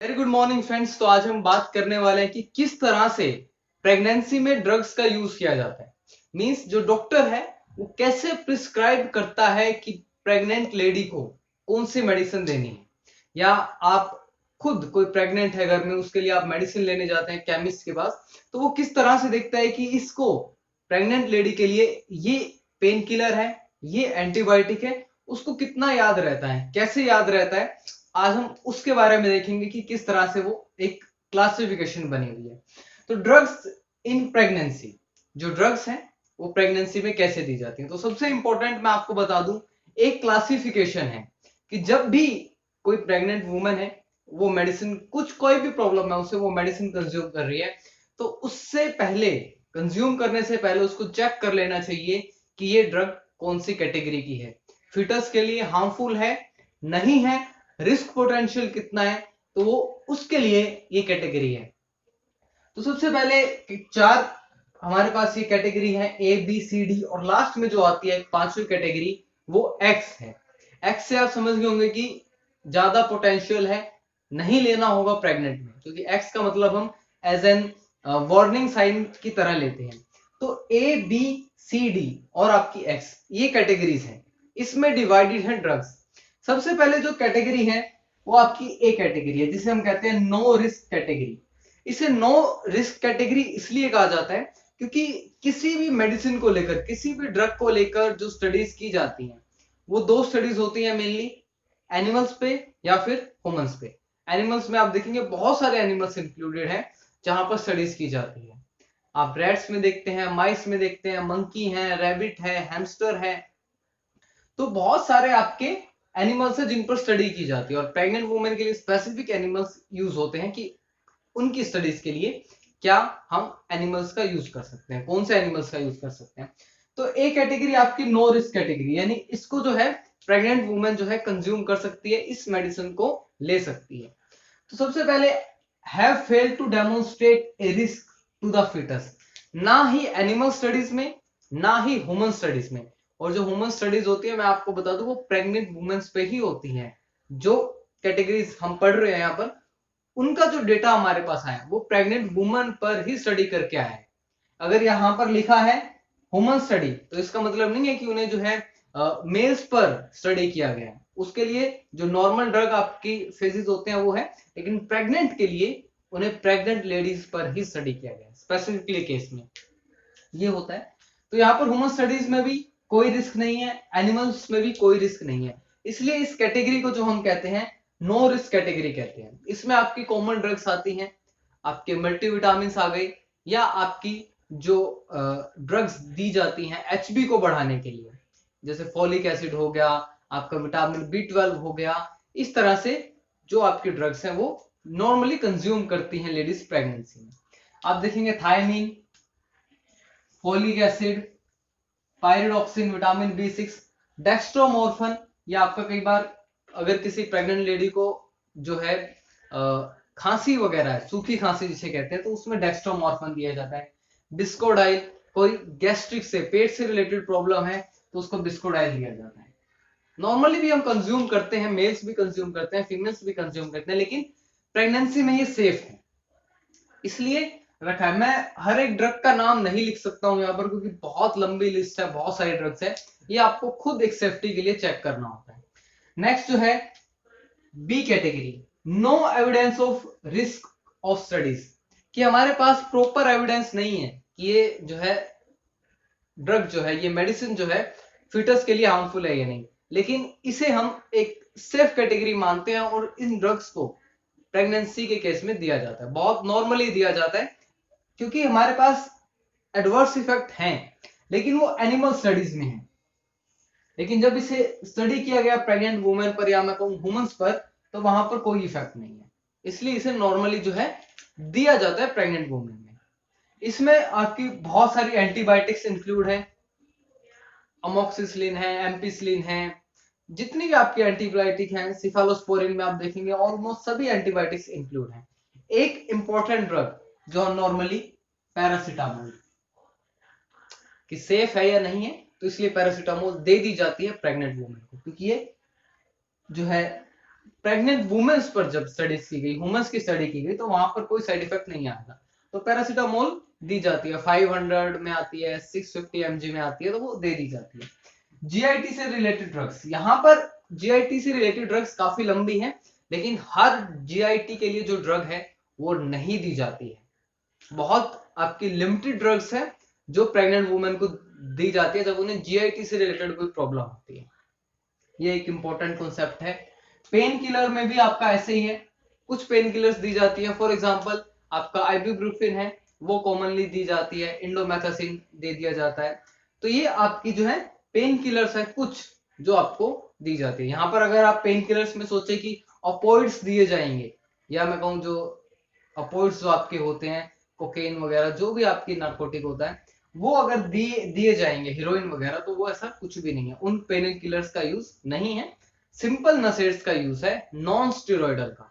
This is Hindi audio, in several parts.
Very good morning friends. तो आज हम बात करने वाले हैं कि किस तरह से प्रेगनेंसी में ड्रग्स का यूज किया जाता है। मींस जो डॉक्टर है वो कैसे प्रिस्क्राइब करता है कि प्रेग्नेंट लेडी को कौन सी मेडिसिन देनी है, या आप खुद कोई प्रेग्नेंट है घर में, उसके लिए आप मेडिसिन लेने जाते हैं केमिस्ट के पास, तो वो किस तरह से देखता है कि इसको प्रेग्नेंट लेडी के लिए ये पेन किलर है, ये एंटीबायोटिक है, उसको कितना याद रहता है, कैसे याद रहता है। आज हम उसके बारे में देखेंगे कि किस तरह से वो एक क्लासिफिकेशन बनी हुई है। तो ड्रग्स इन प्रेगनेंसी, जो ड्रग्स हैं वो प्रेगनेंसी में कैसे दी जाती हैं। तो सबसे इंपॉर्टेंट मैं आपको बता दूं, एक क्लासिफिकेशन है कि जब भी कोई प्रेग्नेंट वुमन है, वो मेडिसिन, कुछ कोई भी प्रॉब्लम है उसे, वो मेडिसिन कंज्यूम कर रही है, तो उससे पहले, कंज्यूम करने से पहले उसको चेक कर लेना चाहिए कि ये ड्रग कौन सी कैटेगरी की है, फिटस के लिए हार्मफुल है, नहीं है, रिस्क पोटेंशियल कितना है, तो वो उसके लिए ये कैटेगरी है। तो सबसे पहले चार हमारे पास ये कैटेगरी है, ए बी सी डी, और लास्ट में जो आती है पांचवी कैटेगरी वो एक्स है। एक्स से आप समझ गए होंगे कि ज्यादा पोटेंशियल है, नहीं लेना होगा प्रेग्नेंट में, क्योंकि एक्स का मतलब हम एज एन वार्निंग साइन की तरह लेते हैं। तो ए बी सी डी और आपकी एक्स, ये कैटेगरीज हैं, इसमें डिवाइडेड है ड्रग्स। सबसे पहले जो कैटेगरी है वो आपकी ए कैटेगरी है, जिसे हम कहते हैं नो रिस्क कैटेगरी। इसे नो रिस्क कैटेगरी इसलिए कहा जाता है क्योंकि किसी भी मेडिसिन को लेकर, किसी भी ड्रग को लेकर जो स्टडीज की जाती हैं, वो दो स्टडीज होती हैं मेनली, एनिमल्स पे या फिर ह्यूमंस पे। एनिमल्स में आप देखेंगे बहुत सारे एनिमल्स इंक्लूडेड हैं जहां पर स्टडीज की जाती है। आप रैट्स में देखते हैं, माइस में देखते हैं, मंकी है, रैबिट है, हैमस्टर है, तो बहुत सारे आपके एनिमल्स है जिन पर स्टडी की जाती है। और प्रेग्नेंट वुमेन के लिए स्पेसिफिक एनिमल्स यूज होते हैं कि उनकी स्टडीज के लिए क्या हम एनिमल्स का यूज कर सकते हैं, कौन से एनिमल्स का यूज कर सकते हैं। तो ए कैटेगरी आपकी नो रिस्क कैटेगरी, यानी इसको जो है प्रेग्नेंट वुमेन जो है कंज्यूम कर सकती है, इस मेडिसिन को ले सकती है। तो सबसे पहले, have failed to demonstrate a risk to the fetus. ना ही एनिमल स्टडीज में, ना ही ह्यूमन स्टडीज में। और जो ह्यूमन स्टडीज होती है, मैं आपको बता दूं, वो प्रेग्नेंट वुमेन्स पे ही होती हैं। जो कैटेगरीज हम पढ़ रहे हैं यहाँ पर, उनका जो डेटा हमारे पास आया वो प्रेग्नेंट वुमन पर ही स्टडी करके आया है। अगर यहाँ पर लिखा है ह्यूमन स्टडी, तो इसका मतलब नहीं है कि उन्हें जो है मेल्स पर स्टडी किया गया है। उसके लिए जो नॉर्मल ड्रग आपकी फेजेस होते हैं वो है, लेकिन प्रेग्नेंट के लिए उन्हें प्रेग्नेंट लेडीज पर ही स्टडी किया गया है, स्पेसिफिकली केस में ये होता है। तो यहाँ पर ह्यूमन स्टडीज में भी कोई रिस्क नहीं है, एनिमल्स में भी कोई रिस्क नहीं है, इसलिए इस कैटेगरी को जो हम कहते हैं नो रिस्क कैटेगरी कहते हैं। इसमें आपकी कॉमन ड्रग्स आती हैं, आपके मल्टीविटामिन आ गए, या आपकी जो ड्रग्स दी जाती हैं एचबी को बढ़ाने के लिए, जैसे फॉलिक एसिड हो गया, आपका विटामिन बी 12 हो गया, इस तरह से जो आपकी ड्रग्स हैं वो नॉर्मली कंज्यूम करती हैं लेडीज प्रेगनेंसी में। आप देखेंगे thiamine, folic acid, pyridoxine, vitamin B 6, dextromethorphan. या आपका कई बार अगर किसी प्रेग्नेंट लेडी को जो है खांसी वगैरह है, सूखी खांसी जिसे कहते हैं, तो उसमें डेक्स्ट्रोमोर्फन दिया जाता है। बिस्कोडाइल, कोई गैस्ट्रिक से, पेट से रिलेटेड प्रॉब्लम है तो उसको बिस्कोडाइल दिया जाता है। नॉर्मली भी हम कंज्यूम करते हैं, मेल्स भी कंज्यूम करते हैं, फीमेल्स भी कंज्यूम करते हैं, लेकिन प्रेगनेंसी में ये सेफ है इसलिए रखा है। मैं हर एक ड्रग का नाम नहीं लिख सकता हूं यहाँ पर, क्योंकि बहुत लंबी लिस्ट है, बहुत सारी ड्रग्स है, ये आपको खुद एक सेफ्टी के लिए चेक करना होता है। नेक्स्ट जो है B category, no evidence of risk of studies, कि हमारे पास प्रॉपर एविडेंस नहीं है कि ये जो है ड्रग जो है, ये मेडिसिन जो है फिटस के लिए हार्मफुल है या नहीं, लेकिन इसे हम एक सेफ कैटेगरी मानते हैं और इन ड्रग्स को प्रेगनेंसी के केस में दिया जाता है, बहुत नॉर्मली दिया जाता है, क्योंकि हमारे पास एडवर्स इफेक्ट हैं, लेकिन वो एनिमल स्टडीज में है। लेकिन जब इसे स्टडी किया गया प्रेग्नेंट वुमेन पर, या मैं कहूँ ह्यूमंस पर, तो वहां पर कोई इफेक्ट नहीं है, इसलिए इसे नॉर्मली जो है दिया जाता है प्रेग्नेंट वुमेन में। इसमें आपकी बहुत सारी एंटीबायोटिक्स इंक्लूड है, अमोक्सिसिलिन है, एम्पिसिलिन है, जितनी भी आपकी एंटीबायोटिक हैं, सिफालोस्पोरिन में आप देखेंगे ऑलमोस्ट सभी एंटीबायोटिक्स इंक्लूड हैं। एक इंपॉर्टेंट ड्रग जो नॉर्मली पैरासिटामोल, कि सेफ है या नहीं है, तो इसलिए पैरासिटामोल दे दी जाती है प्रेग्नेंट वुमेन को, क्योंकि ये जो है प्रेग्नेंट वुमेन्स पर जब स्टडीज की गई, ह्यूमंस की स्टडी की गई, तो वहां पर कोई साइड इफेक्ट नहीं आया। तो पैरासीटामोल दी जाती है, 500 में आती है, 650 mg में आती है, तो वो दे दी जाती है। जीआईटी से रिलेटेड ड्रग्स, यहाँ पर जीआईटी से रिलेटेड ड्रग्स काफी लंबी है, लेकिन हर जीआईटी के लिए जो ड्रग है वो नहीं दी जाती है। बहुत आपकी लिमिटेड ड्रग्स है जो प्रेग्नेंट वुमेन को दी जाती है जब उन्हें जीआईटी से रिलेटेड कोई प्रॉब्लम होती है। ये एक इंपॉर्टेंट कॉन्सेप्ट है। पेन किलर में भी आपका ऐसे ही है, कुछ पेन किलर्स दी जाती है। फॉर एग्जांपल आपका आइबुप्रोफेन है, वो कॉमनली दी जाती है, इंडोमेथासिन दे दिया जाता है। तो ये आपकी जो है पेन किलर्स है कुछ जो आपको दी जाती है। यहाँ पर अगर आप पेन किलर्स में सोचे कि ऑपोइड्स दिए जाएंगे, या मैं कहूँ जो ऑपोइड्स जो आपके होते हैं, कोकेन वगैरह जो भी आपकी नार्कोटिक होता है, वो अगर दिए जाएंगे, हीरोइन वगैरह, तो वो ऐसा कुछ भी नहीं है। उन पेन किलर्स का यूज नहीं है, सिंपल नसेड्स का यूज है, नॉन स्टेरॉइडल का।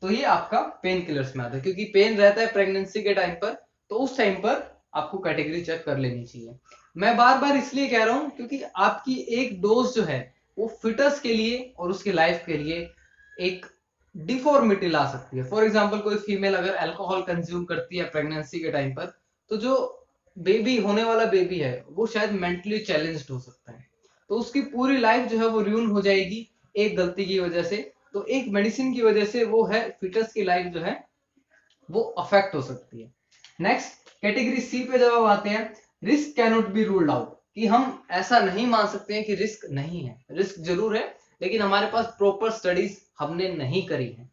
तो ये आपका पेन किलर्स में आता है, क्योंकि पेन रहता है प्रेगनेंसी के टाइम पर, तो उस टाइम पर आपको कैटेगरी चेक कर लेनी चाहिए। मैं बार बार इसलिए कह रहा हूं क्योंकि आपकी एक डोज जो है वो फिटस के लिए और उसकी लाइफ के लिए एक डिफॉर्मिटी ला सकती है। फॉर एग्जाम्पल कोई फीमेल अगर अल्कोहल कंज्यूम करती है प्रेगनेंसी के टाइम पर, तो जो बेबी होने वाला बेबी है वो शायद मेंटली चैलेंज्ड हो सकता है, तो उसकी पूरी लाइफ जो है वो र्यून हो जाएगी एक गलती की वजह से। तो एक मेडिसिन की वजह से वो है फिटस की लाइफ जो है वो अफेक्ट हो सकती है। नेक्स्ट कैटेगरी सी पे जब हम आते हैं, risk cannot be ruled out, कि हम ऐसा नहीं मान सकते हैं कि रिस्क नहीं है। रिस्क जरूर है, लेकिन हमारे पास प्रॉपर स्टडीज हमने नहीं करी है।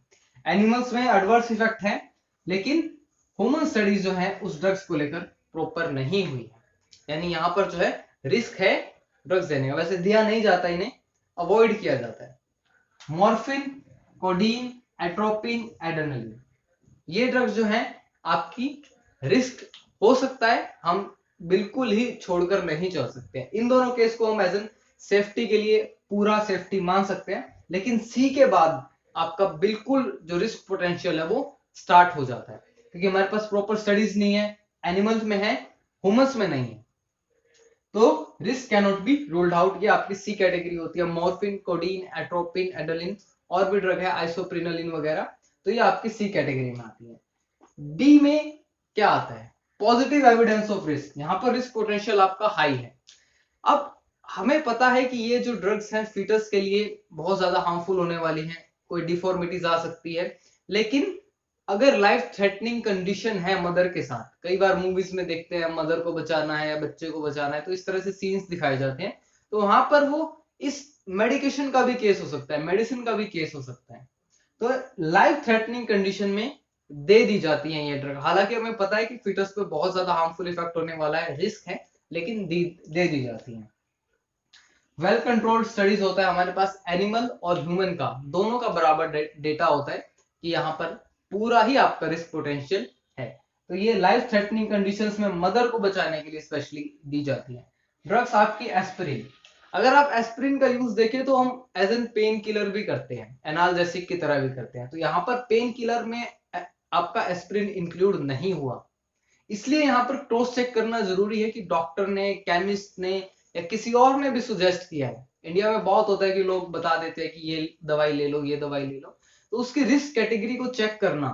एनिमल्स में एडवर्स इफेक्ट है, लेकिन ह्यूमन स्टडीज जो है उस ड्रग्स को लेकर प्रॉपर नहीं हुई है। यानी यहाँ पर जो है रिस्क है ड्रग्स देने का, वैसे दिया नहीं जाता, इन्हें अवॉइड किया जाता है। मॉर्फिन, कोडीन, एट्रोपिन, एड्रेनलिन, ये ड्रग्स जो हैं आपकी रिस्क हो सकता है, हम बिल्कुल ही छोड़कर नहीं चल सकते हैं। इन दोनों केस को हम एज एन सेफ्टी के लिए पूरा सेफ्टी मान सकते हैं, लेकिन सी के बाद आपका बिल्कुल जो रिस्क पोटेंशियल है वो स्टार्ट हो जाता है, क्योंकि हमारे पास प्रॉपर स्टडीज नहीं है, एनिमल्स में है, ह्यूमंस में नहीं है। तो risk cannot be ruled out, ये आपकी सी कैटेगरी होती है। मॉर्फिन, कोडीन, एट्रोपिन, एड्रेनलिन, और भी ड्रग है आइसोप्रिनलिन वगैरह, तो ये आपकी सी कैटेगरी में आती है। डी में क्या आता है, पॉजिटिव एविडेंस ऑफ रिस्क, यहां पर रिस्क पोटेंशियल आपका हाई है। अब हमें पता है कि ये जो ड्रग्स हैं फीटस के लिए बहुत ज्यादा हार्मफुल होने वाली हैं, कोई डिफॉर्मिटीज आ सकती है, लेकिन अगर लाइफ थ्रेटनिंग कंडीशन है मदर के साथ, कई बार मूवीज में देखते हैं मदर को बचाना है या बच्चे को बचाना है, तो इस तरह से सीन्स दिखाए जाते हैं, तो वहां पर वो इस मेडिकेशन का भी केस हो सकता है, मेडिसिन का भी केस हो सकता है। तो लाइफ थ्रेटनिंग कंडीशन में दे दी जाती है ये ड्रग, हालांकि हमें पता है कि फिटस पे बहुत ज्यादा हार्मफुल इफेक्ट होने वाला है, रिस्क है, लेकिन दे दी जाती है। वेल कंट्रोल्ड स्टडीज होता है हमारे पास, एनिमल और ह्यूमन का दोनों का बराबर डेटा होता है कि यहाँ पर पूरा ही आपका रिस्क पोटेंशियल है। तो ये लाइफ थ्रेटनिंग कंडीशंस में मदर को बचाने के लिए स्पेशली दी जाती है। ड्रग्स आपकी एस्पिरिन, अगर आप एस्पिरिन का यूज देखें तो हम एज एन पेन किलर भी करते हैं, एनाल्जेसिक की तरह भी करते हैं, तो यहाँ पर पेन किलर में आपका एस्पिरिन इंक्लूड नहीं हुआ। इसलिए यहाँ पर क्रॉस चेक करना जरूरी है कि डॉक्टर ने, केमिस्ट ने या किसी और ने भी सुजेस्ट किया है। इंडिया में बहुत होता है कि लोग बता देते हैं कि ये दवाई ले लो, ये दवाई ले लो, तो उसकी रिस्क कैटेगरी को चेक करना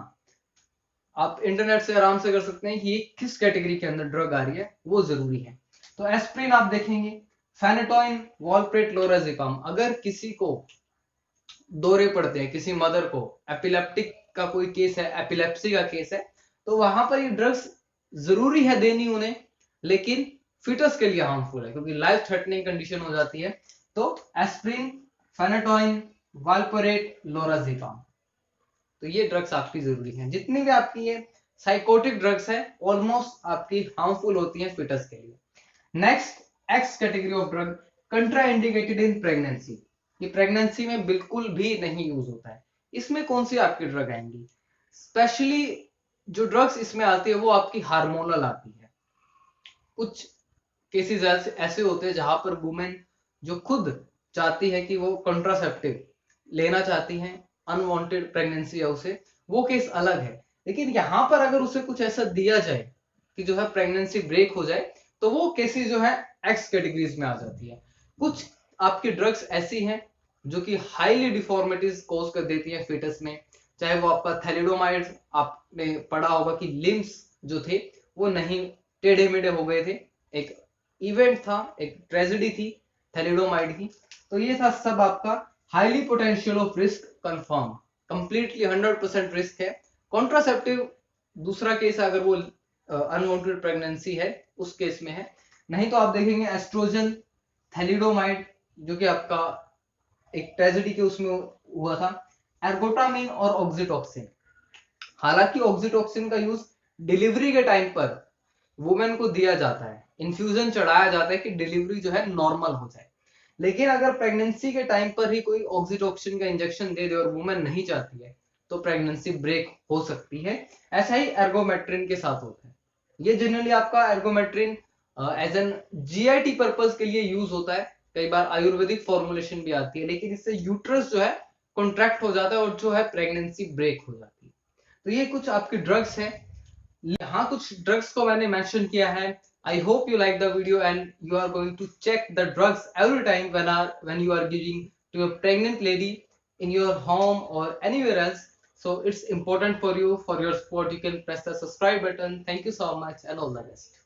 आप इंटरनेट से आराम से कर सकते हैं कि ये किस कैटेगरी के अंदर ड्रग आ रही है, वो जरूरी है। तो एस्प्रिन आप देखेंगे, फेनेटोइन, वॉलप्रेट, लोराजिपाम, अगर किसी को दौरे पड़ते हैं, किसी मदर को एपिलेप्टिक का कोई केस है, एपिलेप्सी का केस है, तो वहां पर ये ड्रग्स जरूरी है देनी उन्हें, लेकिन फिटस के लिए हार्मफुल है क्योंकि लाइफ थ्रेटनिंग कंडीशन हो जाती है। तो एस्प्रिन, फेनेटोइन, वाल्पोरेट, लोराजिपाम, तो ये ड्रग्स आपकी जरूरी हैं। जितनी भी आपकी ये साइकोटिक ड्रग्स है ऑलमोस्ट आपकी हार्मफुल होती हैं फिटस के लिए। Next, x category of drug, contraindicated in pregnancy, ये प्रेगनेंसी में बिल्कुल भी नहीं यूज होता है। इसमें कौन सी आपकी ड्रग आएंगी, स्पेशली जो ड्रग्स इसमें आती है वो आपकी हार्मोनल आती है। कुछ केसेस ऐसे होते हैं जहां पर वुमेन जो खुद चाहती है कि वो कॉन्ट्रासेप्टिव लेना चाहती हैं, अनवांटेड प्रेगनेंसी है उसे, वो केस अलग है। लेकिन यहां पर अगर उसे कुछ ऐसा दिया जाए कि जो है प्रेगनेंसी ब्रेक हो जाए, तो वो केसेस जो है एक्स कैटेगरीज में आ जाती है। कुछ आपकी ड्रग्स ऐसी हैं जो कि हाईली डिफॉर्मिटीज कॉज कर देती है fetus में। चाहे वो आपका थैलिडोमाइड, आपने पढ़ा होगा कि लिम्स जो थे वो नहीं टेढ़े मेढ़े हो गए थे, एक इवेंट था, एक ट्रेजेडी थी थैलिडोमाइड की। तो ये था सब आपका highly potential of risk confirm, completely 100% risk है। कॉन्ट्रासेप्टिव दूसरा केस है, अगर वो अनवांटेड प्रेगनेंसी है उस केस में है। नहीं तो आप देखेंगे एस्ट्रोजन, थैलिडोमाइड जो कि आपका एक ट्रेजेडी के उसमें हुआ था, एर्गोटामिन और ऑक्सीटोक्सिन। हालांकि ऑक्सीटोक्सिन का यूज डिलीवरी के टाइम पर वुमेन को दिया जाता है, इन्फ्यूजन चढ़ाया जाता है कि डिलीवरी जो है नॉर्मल हो जाए। लेकिन अगर प्रेगनेंसी के टाइम पर ही कोई ऑक्सीटोक्सिन का इंजेक्शन दे दे और वुमेन नहीं चाहती है तो प्रेगनेंसी ब्रेक हो सकती है। ऐसा ही एर्गोमेट्रिन के साथ होता है। ये जनरली आपका एर्गोमेट्रिन एज एन जीआईटी पर्पस के लिए यूज होता है। कई बार आयुर्वेदिक फॉर्मुलेशन भी आती है, लेकिन इससे यूट्रस जो है कॉन्ट्रैक्ट हो जाता है और जो है प्रेगनेंसी ब्रेक हो जाती है। तो ये कुछ आपके ड्रग्स हैं। यहाँ कुछ ड्रग्स को मैंने मेंशन किया है। I hope you like the video and you are going to check the drugs every time when you are giving to a pregnant lady in your home or anywhere else. So it's important for you, for your support. You can press the subscribe button. Thank you so much and all the best.